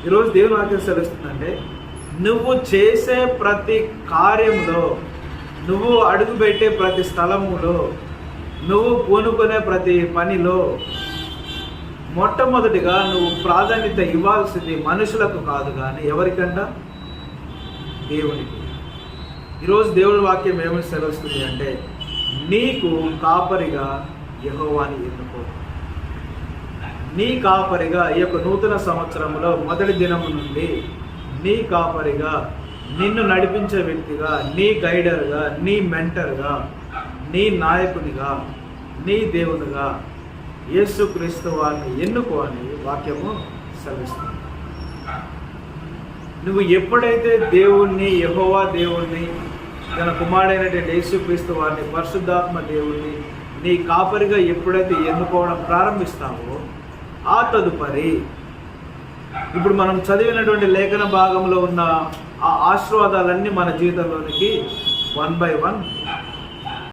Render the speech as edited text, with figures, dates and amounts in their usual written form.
ఈరోజు దేవుని వాక్యం సెలవుస్తుందంటే, నువ్వు చేసే ప్రతి కార్యంలో, నువ్వు అడుగుపెట్టే ప్రతి స్థలములో, నువ్వు పూనుకునే ప్రతి పనిలో మొట్టమొదటిగా నువ్వు ప్రాధాన్యత ఇవ్వాల్సింది మనుషులకు కాదు కానీ ఎవరికంట? దేవునికి. ఈరోజు దేవుని వాక్యం ఏమని సెలవుస్తుంది అంటే, నీకు కాపరిగా యెహోవాని ఎన్నుకో. నీ కాపరిగా ఈ యొక్క నూతన సంవత్సరంలో మొదటి దినము నుండి నీ కాపరిగా, నిన్ను నడిపించే వ్యక్తిగా, నీ గైడర్గా, నీ మెంటర్గా, నీ నాయకునిగా, నీ దేవునిగా యేసుక్రీస్తు వారిని ఎన్నుకో అని వాక్యము సెలవిస్తుంది. నువ్వు ఎప్పుడైతే దేవుణ్ణి, యెహోవా దేవుణ్ణి, తన కుమారుడైనటువంటి యేసుక్రీస్తు వారిని, పరిశుద్ధాత్మ దేవుణ్ణి నీ కాపరిగా ఎప్పుడైతే ఎన్నుకోవడం ప్రారంభిస్తావో, ఆ తదుపరి ఇప్పుడు మనం చదివినటువంటి లేఖన భాగంలో ఉన్న ఆ ఆశీర్వాదాలన్నీ మన జీవితంలోనికి 1 by 1